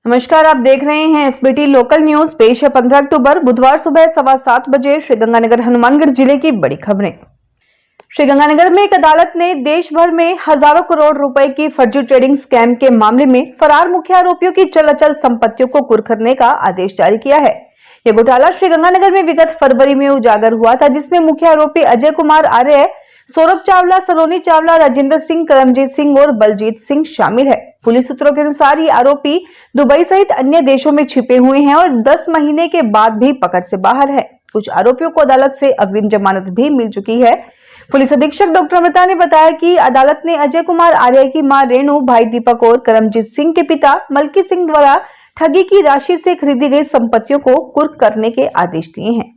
नमस्कार, आप देख रहे हैं एसबीटी लोकल न्यूज। पेश है 15 अक्टूबर बुधवार सुबह 7:15 बजे श्रीगंगानगर हनुमानगढ़ जिले की बड़ी खबरें। श्रीगंगानगर में एक अदालत ने देश भर में हजारों करोड़ रुपए की फर्जी ट्रेडिंग स्कैम के मामले में फरार मुख्य आरोपियों की चल अचल संपत्तियों को कुर्क करने का आदेश जारी किया है। यह घोटाला श्रीगंगानगर में विगत फरवरी में उजागर हुआ था, जिसमें मुख्य आरोपी अजय कुमार आर्य, सौरभ चावला, सलोनी चावला, राजेंद्र सिंह, करमजीत सिंह और बलजीत सिंह शामिल है। पुलिस सूत्रों के अनुसार ये आरोपी दुबई सहित अन्य देशों में छिपे हुए हैं और 10 महीने के बाद भी पकड़ से बाहर है। कुछ आरोपियों को अदालत से अग्रिम जमानत भी मिल चुकी है। पुलिस अधीक्षक डॉक्टर अमृता ने बताया कि अदालत ने अजय कुमार आर्य की मां रेणु, भाई दीपक और करमजीत सिंह के पिता मलकी सिंह द्वारा ठगी की राशि से खरीदी गई संपत्तियों को कुर्क करने के आदेश दिए हैं।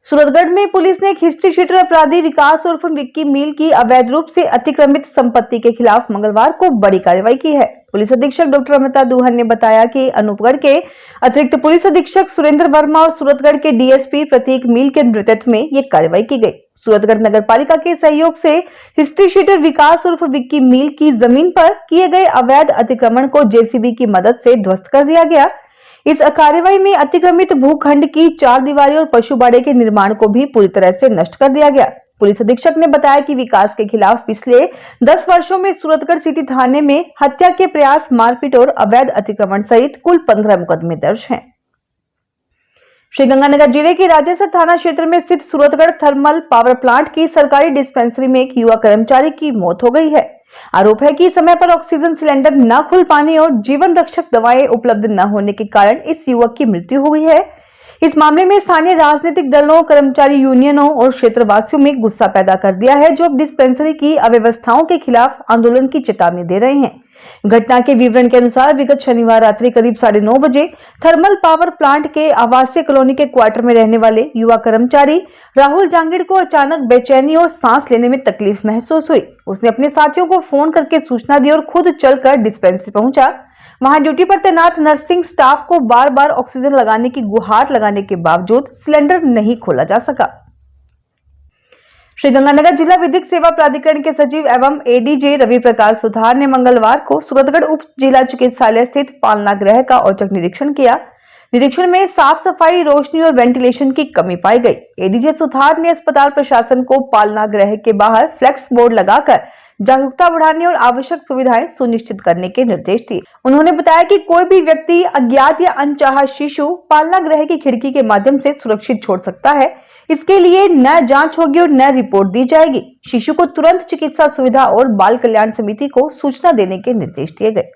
सूरतगढ़ में पुलिस ने एक हिस्ट्री शीटर अपराधी विकास उर्फ विक्की मील की अवैध रूप से अतिक्रमित संपत्ति के खिलाफ मंगलवार को बड़ी कार्रवाई की है। पुलिस अधीक्षक डॉक्टर अमृता दुहन ने बताया कि अनूपगढ़ के अतिरिक्त पुलिस अधीक्षक सुरेंद्र वर्मा और सूरतगढ़ के डीएसपी प्रतीक मील के नेतृत्व में ये कार्रवाई की गई। सूरतगढ़ नगर पालिका के सहयोग से हिस्ट्री शीटर विकास उर्फ विक्की मील की जमीन पर किए गए अवैध अतिक्रमण को जेसीबी की मदद से ध्वस्त कर दिया गया। इस कार्रवाई में अतिक्रमित भूखंड की 4 दीवारी और पशु बाड़े के निर्माण को भी पूरी तरह से नष्ट कर दिया गया। पुलिस अधीक्षक ने बताया कि विकास के खिलाफ पिछले 10 वर्षों में सूरतगढ़ सिटी थाने में हत्या के प्रयास, मारपीट और अवैध अतिक्रमण सहित कुल 15 मुकदमे दर्ज हैं। श्रीगंगानगर जिले के राजेसर थाना क्षेत्र में स्थित सूरतगढ़ थर्मल पावर प्लांट की सरकारी डिस्पेंसरी में एक युवा कर्मचारी की मौत हो गई है। आरोप है कि समय पर ऑक्सीजन सिलेंडर न खुल पाने और जीवन रक्षक दवाएं उपलब्ध न होने के कारण इस युवक की मृत्यु हुई है। इस मामले में स्थानीय राजनीतिक दलों, कर्मचारी यूनियनों और क्षेत्रवासियों में गुस्सा पैदा कर दिया है, जो अब डिस्पेंसरी की अव्यवस्थाओं के खिलाफ आंदोलन की चेतावनी दे रहे हैं। घटना के विवरण के अनुसार विगत शनिवार रात्रि करीब 9:30 बजे थर्मल पावर प्लांट के आवासीय कॉलोनी के क्वार्टर में रहने वाले युवा कर्मचारी राहुल जांगिड़ को अचानक बेचैनी और सांस लेने में तकलीफ महसूस हुई। उसने अपने साथियों को फोन करके सूचना दी और खुद चलकर डिस्पेंसरी पहुंचा। वहां ड्यूटी पर तैनात नर्सिंग स्टाफ को बार बार ऑक्सीजन लगाने की गुहार लगाने के बावजूद सिलेंडर नहीं खोला जा सका। श्रीगंगानगर जिला विधिक सेवा प्राधिकरण के सचिव एवं एडीजे रवि प्रकाश सुधार ने मंगलवार को सूरतगढ़ उप जिला चिकित्सालय स्थित पालना गृह का औचक निरीक्षण किया। निरीक्षण में साफ सफाई, रोशनी और वेंटिलेशन की कमी पाई गई। एडीजे सुधार ने अस्पताल प्रशासन को पालना गृह के बाहर फ्लेक्स बोर्ड लगाकर जागरूकता बढ़ाने और आवश्यक सुविधाएं सुनिश्चित करने के निर्देश दिए। उन्होंने बताया कि कोई भी व्यक्ति अज्ञात या अनचाहा शिशु पालना गृह की खिड़की के माध्यम से सुरक्षित छोड़ सकता है। इसके लिए न जांच होगी और न रिपोर्ट दी जाएगी। शिशु को तुरंत चिकित्सा सुविधा और बाल कल्याण समिति को सूचना देने के निर्देश दिए गए।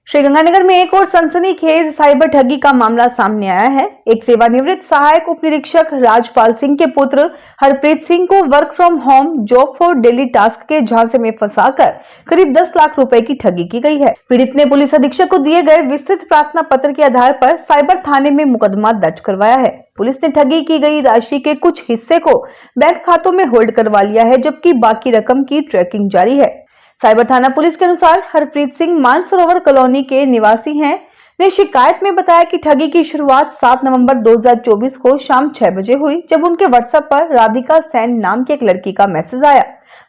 श्रीगंगानगर में एक और सनसनीखेज साइबर ठगी का मामला सामने आया है। एक सेवानिवृत्त सहायक उप निरीक्षक राजपाल सिंह के पुत्र हरप्रीत सिंह को work from home job for daily task के झांसे में फंसाकर करीब 10 लाख रुपए की ठगी की गई है। पीड़ित ने पुलिस अधीक्षक को दिए गए विस्तृत प्रार्थना पत्र के आधार पर साइबर थाने में मुकदमा दर्ज करवाया है। पुलिस ने ठगी की गई राशि के कुछ हिस्से को बैंक खातों में होल्ड करवा लिया है, जबकि बाकी रकम की ट्रैकिंग जारी है। साइबर थाना पुलिस के अनुसार हरप्रीत सिंह मानसरोवर कॉलोनी के निवासी हैं, ने शिकायत में बताया कि ठगी की शुरुआत 7 नवंबर 2024 को शाम 6 बजे हुई, जब उनके व्हाट्सएप पर राधिका सेन नाम की एक लड़की का मैसेज आया।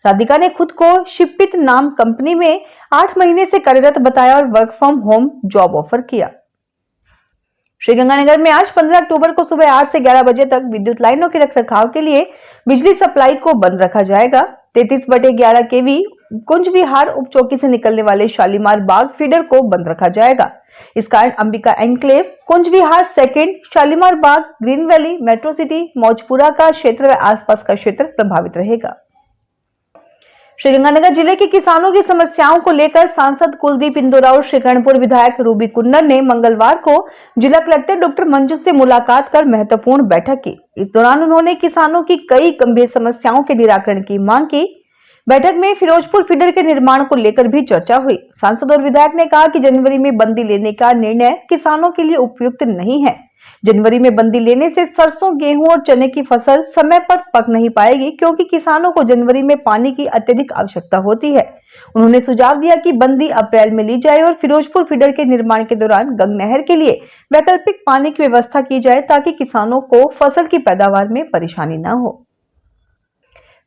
राधिका ने खुद को शिपित नाम कंपनी में 8 महीने से कार्यरत बताया और work from home job offer किया। श्रीगंगानगर में आज 15 अक्टूबर को सुबह 8 से 11 बजे तक विद्युत लाइनों के रखरखाव के लिए बिजली सप्लाई को बंद रखा जाएगा। 33/11 केवी कुंज विहार उप चौकी से निकलने वाले शालीमार बाग फीडर को बंद रखा जाएगा। इस कारण Ambika enclave, Kunj Vihar second, Shalimar Bagh, Green Valley, Metro City, Maujpura का क्षेत्र व आसपास का क्षेत्र प्रभावित रहेगा। श्रीगंगानगर जिले के किसानों की समस्याओं को लेकर सांसद कुलदीप इंदौरा और श्रीकरणपुर विधायक रूबी कुन्नर ने मंगलवार को जिला कलेक्टर डॉक्टर मंजू से मुलाकात कर महत्वपूर्ण बैठक की। इस दौरान उन्होंने किसानों की कई गंभीर समस्याओं के निराकरण की मांग की। बैठक में फिरोजपुर फीडर के निर्माण को लेकर भी चर्चा हुई। सांसद और विधायक ने कहा कि जनवरी में बंदी लेने का निर्णय किसानों के लिए उपयुक्त नहीं है। जनवरी में बंदी लेने से सरसों, गेहूं और चने की फसल समय पर पक नहीं पाएगी, क्योंकि किसानों को जनवरी में पानी की अत्यधिक आवश्यकता होती है। उन्होंने सुझाव दिया कि बंदी अप्रैल में ली जाए और फिरोजपुर फीडर के निर्माण के दौरान गंग नहर के लिए वैकल्पिक पानी की व्यवस्था की जाए, ताकि किसानों को फसल की पैदावार में परेशानी न हो।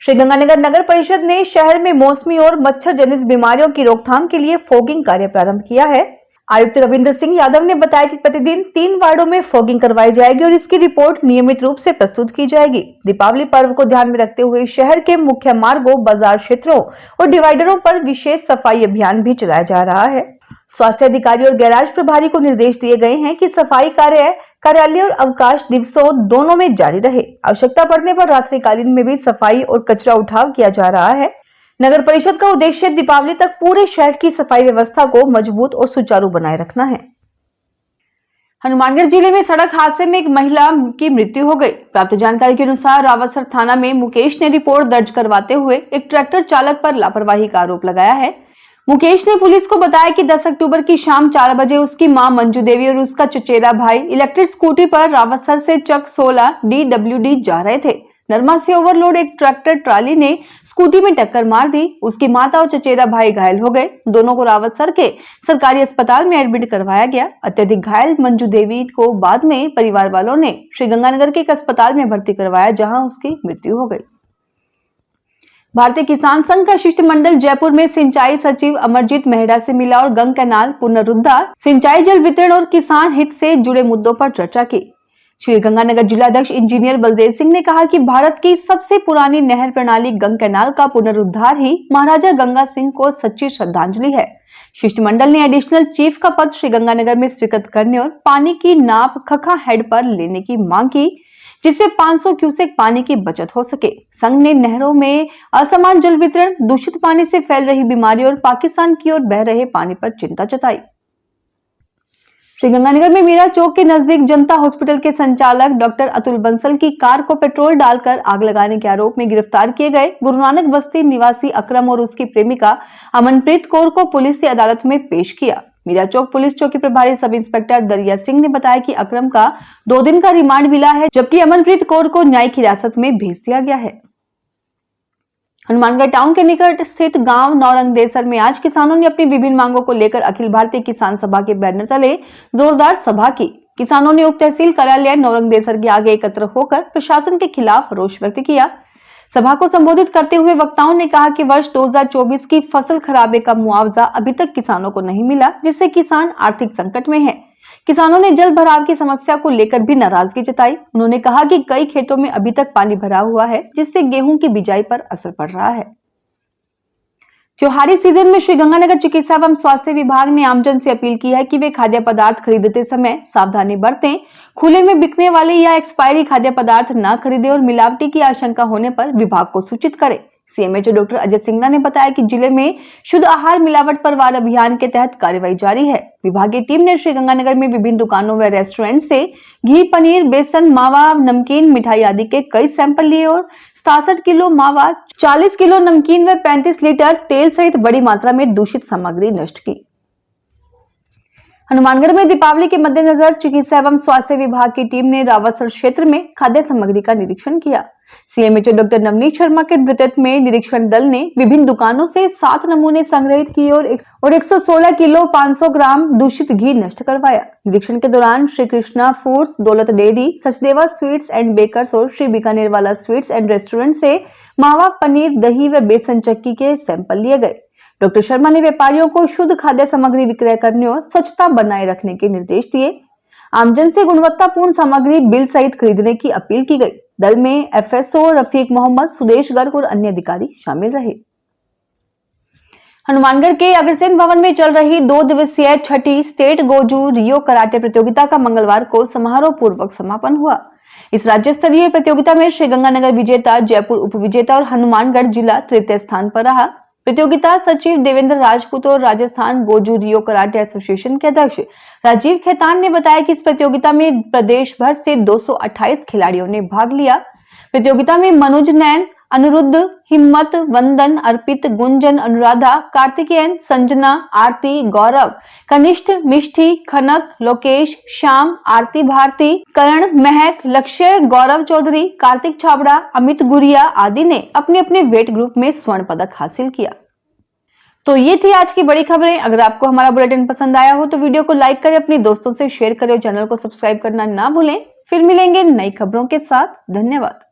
श्रीगंगानगर नगर परिषद ने शहर में मौसमी और मच्छर जनित बीमारियों की रोकथाम के लिए फॉगिंग कार्य प्रारंभ किया है। आयुक्त रविंद्र सिंह यादव ने बताया कि प्रतिदिन 3 वार्डों में फॉगिंग करवाई जाएगी और इसकी रिपोर्ट नियमित रूप से प्रस्तुत की जाएगी। दीपावली पर्व को ध्यान में रखते हुए शहर के मुख्य मार्गों, बाजार क्षेत्रों और डिवाइडरों पर विशेष सफाई अभियान भी चलाया जा रहा है। स्वास्थ्य अधिकारी और गैराज प्रभारी को निर्देश दिए गए हैं कि सफाई कार्य कार्यालय और अवकाश दिवसों दोनों में जारी रहे। आवश्यकता पड़ने पर रात्रिकालीन में भी सफाई और कचरा उठाव किया जा रहा है। नगर परिषद का उद्देश्य दीपावली तक पूरे शहर की सफाई व्यवस्था को मजबूत और सुचारू बनाए रखना है। हनुमानगढ़ जिले में सड़क हादसे में एक महिला की मृत्यु हो गई। प्राप्त जानकारी के अनुसार रावतसर थाना में मुकेश ने रिपोर्ट दर्ज करवाते हुए एक ट्रैक्टर चालक पर लापरवाही का आरोप लगाया है। मुकेश ने पुलिस को बताया कि 10 अक्टूबर की शाम 4 बजे उसकी मां मंजू देवी और उसका चचेरा भाई इलेक्ट्रिक स्कूटी पर रावतसर से चक 16 DWD जा रहे थे। नरमा से ओवरलोड एक ट्रैक्टर ट्राली ने स्कूटी में टक्कर मार दी। उसकी माता और चचेरा भाई घायल हो गए। दोनों को रावतसर के सरकारी अस्पताल में एडमिट करवाया गया। अत्यधिक घायल मंजू देवी को बाद में परिवार वालों ने श्रीगंगानगर के एक अस्पताल में भर्ती करवाया, जहां उसकी मृत्यु हो गई। भारतीय किसान संघ का शिष्टमंडल जयपुर में सिंचाई सचिव अमरजीत मेहरा से मिला और गंग कैनाल पुनरुद्धार, सिंचाई जल वितरण और किसान हित से जुड़े मुद्दों पर चर्चा की। श्रीगंगानगर जिलाध्यक्ष इंजीनियर बलदेव सिंह ने कहा कि भारत की सबसे पुरानी नहर प्रणाली गंग कैनाल का पुनरुद्धार ही महाराजा गंगा सिंह को सच्ची श्रद्धांजलि है। शिष्टमंडल ने एडिशनल चीफ का पद श्रीगंगानगर में स्वीकृत करने और पानी की नाप खखा हेड पर लेने की मांग की, जिससे 500 क्यूसेक पानी की बचत हो सके। संघ ने नहरों में असमान जल वितरण, दूषित पानी से फैल रही बीमारी और पाकिस्तान की ओर बह रहे पानी पर चिंता जताई। श्रीगंगानगर में मीरा चौक के नजदीक जनता हॉस्पिटल के संचालक डॉक्टर अतुल बंसल की कार को पेट्रोल डालकर आग लगाने के आरोप में गिरफ्तार किए गए गुरु नानक बस्ती निवासी अकरम और उसकी प्रेमिका अमनप्रीत कौर को पुलिस ने अदालत में पेश किया। मीरा चौक पुलिस चौकी प्रभारी सब इंस्पेक्टर दरिया सिंह ने बताया कि अकरम का 2 दिन का रिमांड मिला है, जबकि अमनप्रीत कौर को न्यायिक हिरासत में भेज दिया गया है। हनुमानगढ़ टाउन के निकट स्थित गांव नौरंगदेसर में आज किसानों ने अपनी विभिन्न मांगों को लेकर अखिल भारतीय किसान सभा के बैनर तले जोरदार सभा की। किसानों ने उप तहसील कार्यालय नौरंगदेसर के आगे एकत्र होकर प्रशासन के खिलाफ रोष व्यक्त किया। सभा को संबोधित करते हुए वक्ताओं ने कहा कि वर्ष 2024 की फसल खराबे का मुआवजा अभी तक किसानों को नहीं मिला, जिससे किसान आर्थिक संकट में हैं। किसानों ने जल भराव की समस्या को लेकर भी नाराजगी जताई। उन्होंने कहा कि कई खेतों में अभी तक पानी भरा हुआ है, जिससे गेहूं की बिजाई पर असर पड़ रहा है। त्योहारी सीजन में श्रीगंगानगर चिकित्सा एवं स्वास्थ्य विभाग ने आमजन से अपील की है कि वे खाद्य पदार्थ खरीदते समय सावधानी बरतें, खुले में बिकने वाले या एक्सपायरी खाद्य पदार्थ न खरीदें और मिलावटी की आशंका होने पर विभाग को सूचित करें। सीएमएचओ डॉक्टर अजय सिंगला ने बताया कि जिले में शुद्ध आहार मिलावट पर वार अभियान के तहत कार्रवाई जारी है। विभागीय टीम ने श्रीगंगानगर में विभिन्न दुकानों व रेस्टोरेंट से घी, पनीर, बेसन, मावा, नमकीन, मिठाई आदि के कई सैंपल लिए और 67 किलो मावा, 40 किलो नमकीन व 35 लीटर तेल सहित बड़ी मात्रा में दूषित सामग्री नष्ट की। हनुमानगढ़ में दीपावली के मद्देनजर चिकित्सा एवं स्वास्थ्य विभाग की टीम ने रावतसर क्षेत्र में खाद्य सामग्री का निरीक्षण किया। सीएमएचओ डॉक्टर नवनीत शर्मा के नेतृत्व में निरीक्षण दल ने विभिन्न दुकानों से 7 नमूने संग्रहित किए और 116 किलो 500 ग्राम दूषित घी नष्ट करवाया। निरीक्षण के दौरान Shri Krishna foods, Daulat dairy, Sachdeva sweets and bakers और श्री बीकानेर वाला स्वीट्स एंड रेस्टोरेंट से मावा, पनीर, दही व बेसन चक्की के सैंपल लिए गए। डॉक्टर शर्मा ने व्यापारियों को शुद्ध खाद्य सामग्री विक्रय करने और स्वच्छता बनाए रखने के निर्देश दिए। आमजन से गुणवत्तापूर्ण सामग्री बिल सहित खरीदने की अपील की गई। दल में एफएसओ रफीक मोहम्मद, सुदेश गर्ग और अन्य अधिकारी शामिल रहे। हनुमानगढ़ के अग्रसेन भवन में चल रही 2 दिवसीय छठी स्टेट गोजू रियो कराटे प्रतियोगिता का मंगलवार को समारोह पूर्वक समापन हुआ। इस राज्य स्तरीय प्रतियोगिता में श्रीगंगानगर विजेता, जयपुर उप विजेता और हनुमानगढ़ जिला तृतीय स्थान पर रहा। प्रतियोगिता सचिव देवेंद्र राजपूत और राजस्थान गोजू रियो कराटे एसोसिएशन के अध्यक्ष राजीव खेतान ने बताया कि इस प्रतियोगिता में प्रदेश भर से 228 खिलाड़ियों ने भाग लिया। प्रतियोगिता में मनोज नैन, अनुरुद्ध, हिम्मत, वंदन, अर्पित, गुंजन, अनुराधा, कार्तिकेयन, संजना, आरती, गौरव, कनिष्ठ, मिष्ठी, खनक, लोकेश, श्याम, आरती भारती, करण, महक, लक्ष्य, गौरव चौधरी, कार्तिक छाबड़ा, अमित गुरिया आदि ने अपने अपने वेट ग्रुप में स्वर्ण पदक हासिल किया। तो ये थी आज की बड़ी खबरें। अगर आपको हमारा बुलेटिन पसंद आया हो तो वीडियो को लाइक करें, अपने दोस्तों से शेयर करें और चैनल को सब्सक्राइब करना ना भूलें। फिर मिलेंगे नई खबरों के साथ। धन्यवाद।